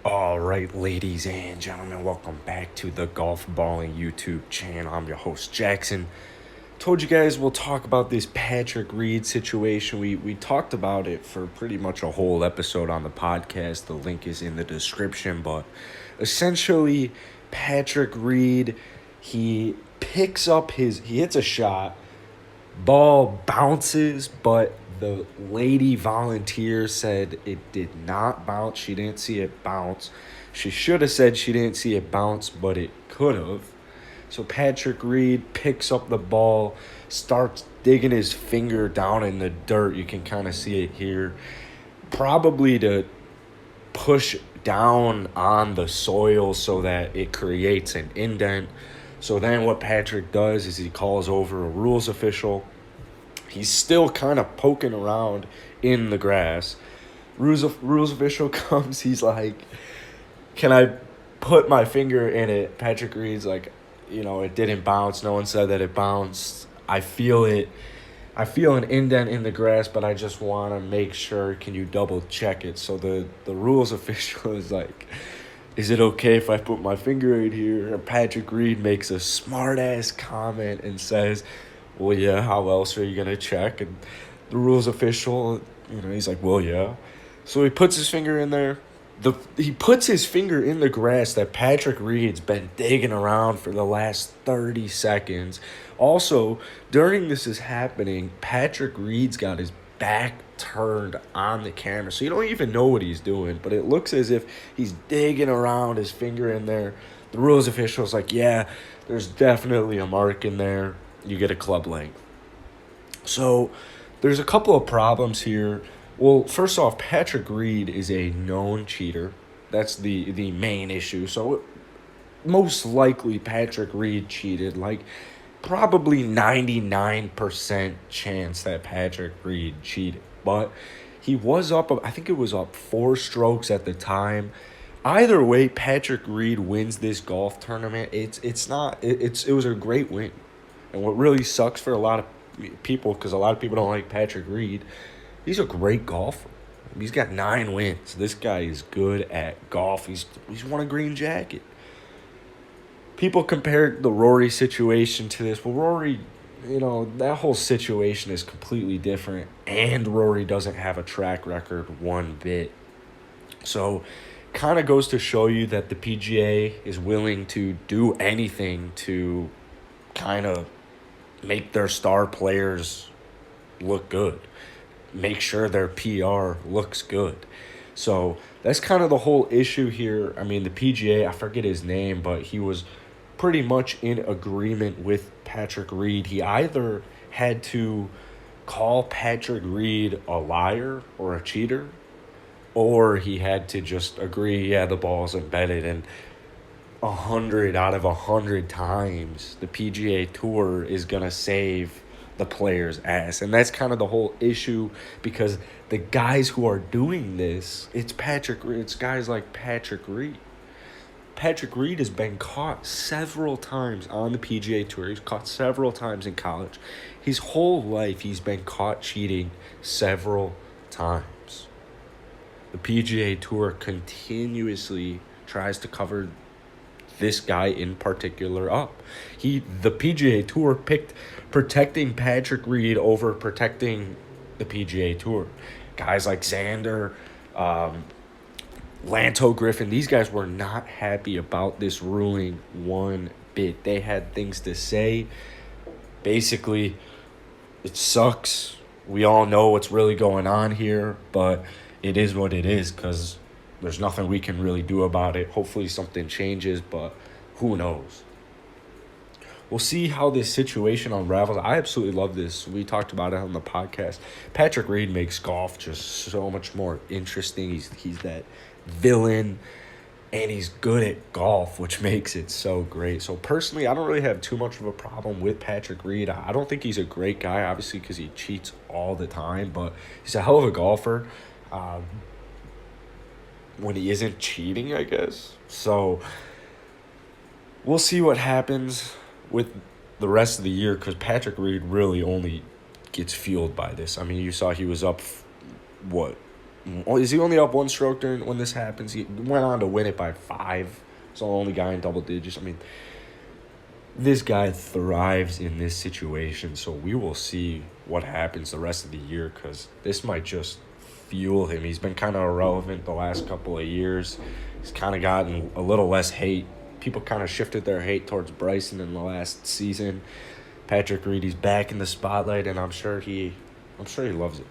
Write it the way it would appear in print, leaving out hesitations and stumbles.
All right, ladies and gentlemen, welcome back to the Golfballing YouTube channel. I'm your host, Jackson. Told you guys we'll talk about this Patrick Reed situation. We talked about it for pretty much a whole episode on the podcast. The link is in the description, but essentially, Patrick Reed, he hits a shot, ball bounces, but the lady volunteer said it did not bounce. She didn't see it bounce. She should have said she didn't see it bounce, but it could have. So Patrick Reed picks up the ball, starts digging his finger down in the dirt. You can kind of see it here. Probably to push down on the soil so that it creates an indent. So then what Patrick does is he calls over a rules official. He's still kind of poking around in the grass. Rules official comes. He's like, "Can I put my finger in it?" Patrick Reed's like, "It didn't bounce. No one said that it bounced. I feel it. I feel an indent in the grass, but I just want to make sure. Can you double check it?" So the rules official is like, "Is it okay if I put my finger in here?" And Patrick Reed makes a smart ass comment and says, "Well, yeah, how else are you going to check?" And the rules official, he's like, "Well, yeah." So he puts his finger in there. He puts his finger in the grass that Patrick Reed's been digging around for the last 30 seconds. Also, during this is happening, Patrick Reed's got his back turned on the camera. So you don't even know what he's doing, but it looks as if he's digging around his finger in there. The rules official's like, "Yeah, there's definitely a mark in there. You get a club length." So there's a couple of problems here. Well, first off, Patrick Reed is a known cheater. That's the main issue. So most likely Patrick Reed cheated. Like probably 99% chance that Patrick Reed cheated. But he was up, I think it was up 4 strokes at the time. Either way, Patrick Reed wins this golf tournament. It was a great win. And what really sucks for a lot of people, because a lot of people don't like Patrick Reed, he's a great golfer. He's got 9 wins. This guy is good at golf. He's won a green jacket. People compared the Rory situation to this. Well, Rory, that whole situation is completely different. And Rory doesn't have a track record one bit. So kind of goes to show you that the PGA is willing to do anything to kind of make their star players look good, make sure their PR looks good. So that's kind of the whole issue here. I mean, the PGA, I forget his name, but he was pretty much in agreement with Patrick Reed. He either had to call Patrick Reed a liar or a cheater, or he had to just agree, yeah, the ball's embedded. And 100 out of 100 times, the PGA Tour is going to save the player's ass. And that's kind of the whole issue, because the guys who are doing this, it's guys like Patrick Reed. Patrick Reed has been caught several times on the PGA Tour. He's caught several times in college. His whole life, he's been caught cheating several times. The PGA Tour continuously tries to cover this guy in particular up. The PGA Tour picked protecting Patrick Reed over protecting the PGA Tour. Guys like Xander, Lanto Griffin, these guys were not happy about this ruling one bit. They had things to say. Basically, it sucks. We all know what's really going on here, but it is what it is, because there's nothing we can really do about it. Hopefully something changes, but who knows? We'll see how this situation unravels. I absolutely love this. We talked about it on the podcast. Patrick Reed makes golf just so much more interesting. He's that villain, and he's good at golf, which makes it so great. So personally, I don't really have too much of a problem with Patrick Reed. I don't think he's a great guy, obviously, because he cheats all the time, but he's a hell of a golfer. When he isn't cheating, I guess. So we'll see what happens with the rest of the year, because Patrick Reed really only gets fueled by this. I mean, you saw he was up, Oh, is he only up one stroke during when this happens? He went on to win it by 5. So the only guy in double digits. I mean, this guy thrives in this situation, so we will see what happens the rest of the year because this might just fuel him. He's been kind of irrelevant the last couple of years. He's kind of gotten a little less hate. People kind of shifted their hate towards Bryson in the last season. Patrick Reed, he's back in the spotlight, and I'm sure he loves it.